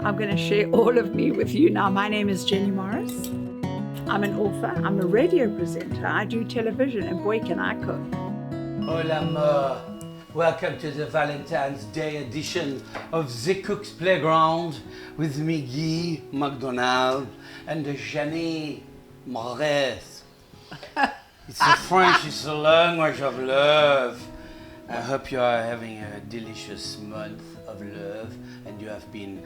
I'm going to share all of me with you now. My name is Jenny Morris. I'm an author. I'm a radio presenter. I do television, and boy, can I cook. Hola, ma. Welcome to the Valentine's Day edition of The Cook's Playground with me, Guy MacDonald, and Jenny Morris. It's a French, it's a language of love. I hope you are having a delicious month of love and you have been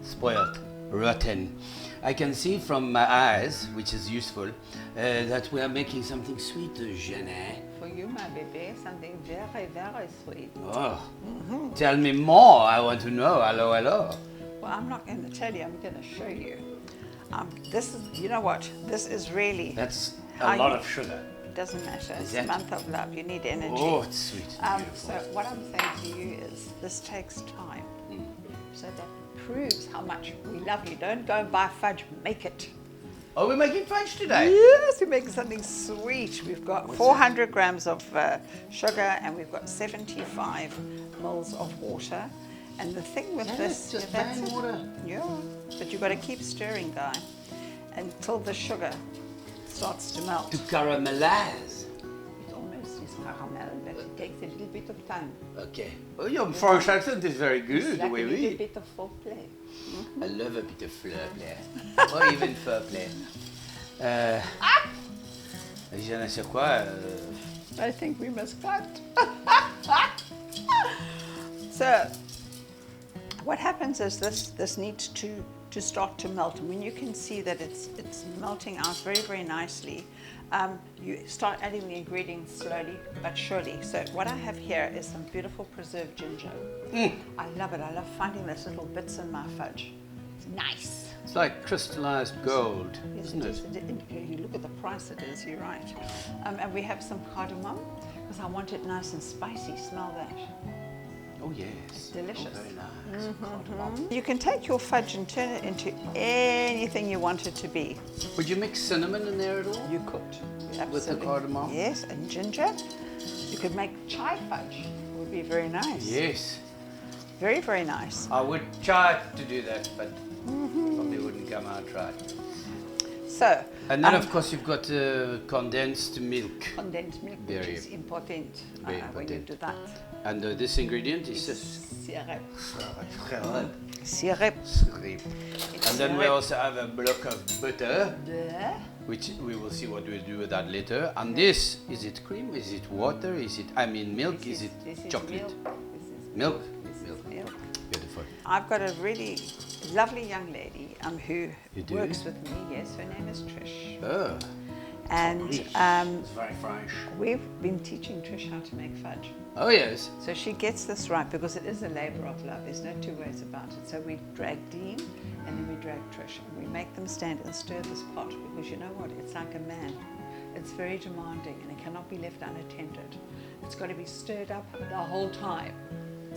spoiled, rotten. I can see from my eyes, which is useful, that we are making something sweet, Jenny. For you, my baby, something very, very sweet. Oh, tell me more. I want to know. Hello, hello. Well, I'm not going to tell you. I'm going to show you. This is, you know what? This is really. That's a lot of sugar. It doesn't matter. It's a month of love. You need energy. Oh, it's sweet. So what I'm saying to you is, this takes time. So that proves how much we love you. Don't go and buy fudge. Make it. Oh, we're making fudge today? Yes, we're making something sweet. We've got 400 grams of sugar and we've got 75 mils of water. And the thing with this, just plain water. Yeah, but you've got to keep stirring, Guy, until the sugar starts to melt. To caramelize. It almost is caramel, but it takes a little bit of time. Okay. Oh, your French accent is very good. It's like Oui, a little oui. bit of foreplay. I love a bit of foreplay. Or even foreplay. Je ne sais quoi. I think we must cut. So, what happens is this needs to start to melt, and when you can see that it's melting out very, very nicely, you start adding the ingredients slowly but surely. So what I have here is some beautiful preserved ginger. I love it. I love finding those little bits in my fudge. It's nice. It's like crystallized gold, Yes, isn't it? You look at the price it is, you're right. And we have some cardamom, because I want it nice and spicy. Smell that. Oh, yes. It's delicious. Oh, very nice. Cardamom. You can take your fudge and turn it into anything you want it to be. Would you mix cinnamon in there at all? You could. Absolutely. With the cardamom? Yes, and ginger. You could make chai fudge. It would be very nice. Yes. Very, very nice. I would try to do that, but probably wouldn't come out right. So. And then, of course, you've got condensed milk. Condensed milk, which is important, when you do that. And this ingredient is syrup. Syrup. Syrup. And then we also have a block of butter, which we will see what we'll do with that later. And this, is it cream? Is it water? Is it, I mean, milk? Is it chocolate? Milk. Milk. Beautiful. I've got a really lovely young lady who You do? works with me. Yes, her name is Trish. Oh. And It's very French. we've been teaching Trish how to make fudge. Oh, yes. So she gets this right because it is a labor of love. There's no two ways about it. So we drag Dean and then we drag Trish and we make them stand and stir this pot because you know what? It's like a man. It's very demanding and it cannot be left unattended. It's got to be stirred up the whole time.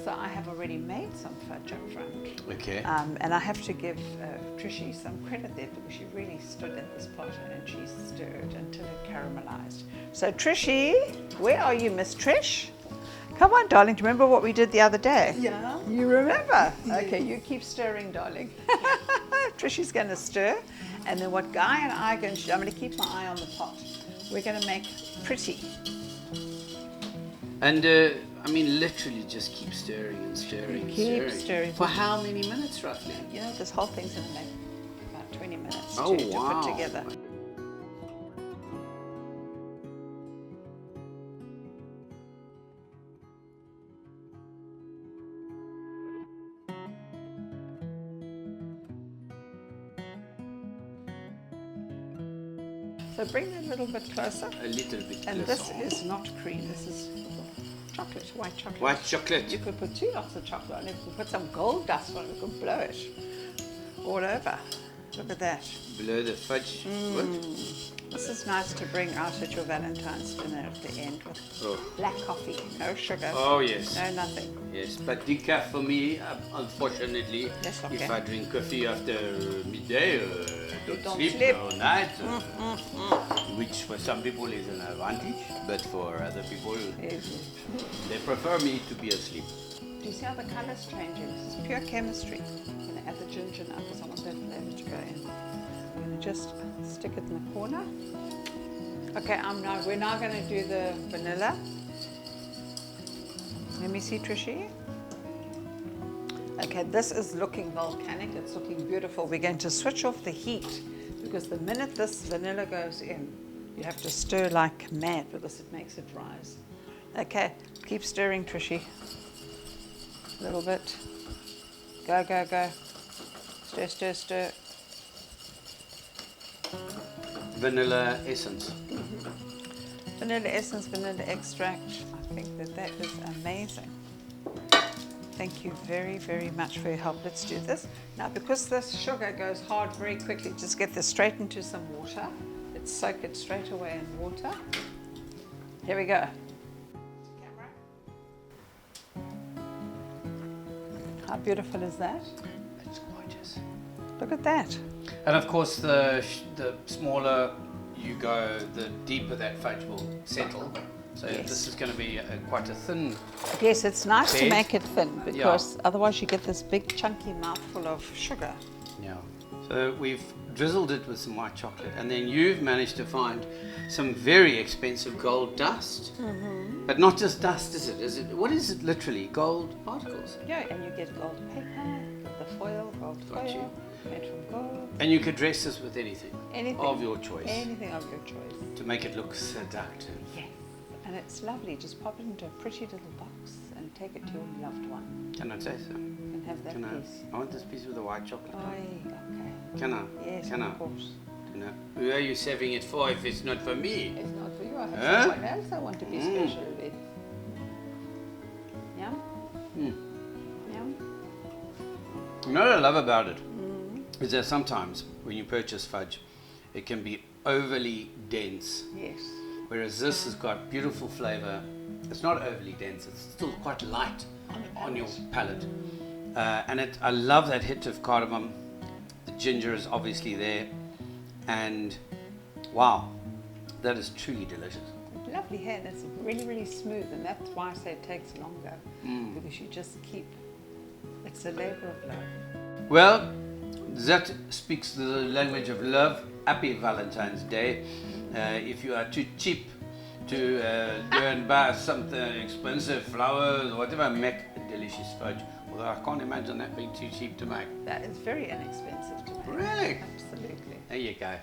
So I have already made some fudge up front. Okay. And I have to give Trishy some credit there because she really stood in this pot and she stirred until it caramelized. So Trishy, where are you, Miss Trish? Come on, darling. Do you remember what we did the other day? Yeah. You remember? Okay, you keep stirring, darling. Trishy's going to stir. And then what Guy and I are going to do, I'm going to keep my eye on the pot. We're going to make pretty. And I mean, literally just keep stirring and stirring and Keep stirring. For how many minutes, roughly? You know, this whole thing's going to make about 20 minutes Oh, to wow. put together. So bring it a little bit closer. A little bit And closer. this is not cream, this is chocolate, white chocolate. White chocolate. You could put 2 lots of chocolate on it, you could put some gold dust on it, you could blow it all over. Look at that. Below the fudge. What? This is nice to bring out at your Valentine's dinner at the end with black coffee, no sugar, Oh, yes. no nothing. Yes, but decaf for me, unfortunately, That's okay. if I drink coffee after midday, don't sleep sleep. all night, which for some people is an advantage, but for other people, they prefer me to be asleep. Do you see how the color's changing? This is pure chemistry. I'm going to add the ginger now because I want that flavor to go in. I'm going to just stick it in the corner. Okay, we're now going to do the vanilla. Let me see, Trishy. Okay, this is looking volcanic. It's looking beautiful. We're going to switch off the heat because the minute this vanilla goes in, you have to stir like mad because it makes it rise. Okay, keep stirring, Trishy. A little bit. Go, go, go. Stir, stir, stir. Vanilla essence. Vanilla essence, vanilla extract. I think that is amazing. Thank you very, very much for your help. Let's do this. Now, because this sugar goes hard very quickly, just get this straight into some water. Let's soak it straight away in water. Here we go. How beautiful is that? It's gorgeous. Look at that. And of course, the smaller you go, the deeper that fudge will settle. So Yes. this is going to be quite a thin. Yes, it's nice to bed. make it thin because otherwise you get this big chunky mouthful of sugar. Yeah. So we've drizzled it with some white chocolate, and then you've managed to find some very expensive gold dust. Mm-hmm. But not just dust, is it? What is it literally? Gold particles? Yeah, and you get gold paper, the foil, gold Got you. foil, made from gold. And you could dress this with anything. Anything. Of your choice. Anything of your choice. To make it look seductive. Yes. And it's lovely. Just pop it into a pretty little box and take it to your loved one. Can I say so? And have that Can piece. I want this piece with the white chocolate. Okay. Can I? Yes, Can of I? course. No. Who are you saving it for if it's not for me? It's not for you. I have Huh? someone else I want to be special with. Yum? Yum? You know what I love about it? Is that sometimes when you purchase fudge, it can be overly dense. Yes. Whereas this has got beautiful flavor. It's not overly dense. It's still quite light on your palate. And I love that hit of cardamom. The ginger is obviously there. And wow, that is truly delicious. Lovely hair, and it's really, really smooth, and that's why I say it takes longer, because you just keep, it's a labor of love. Well, that speaks the language of love. Happy Valentine's Day. If you are too cheap to go and buy something expensive, flowers, or whatever, make a delicious fudge. Although I can't imagine that being too cheap to make. That is very inexpensive to make. Really? Absolutely. There you go.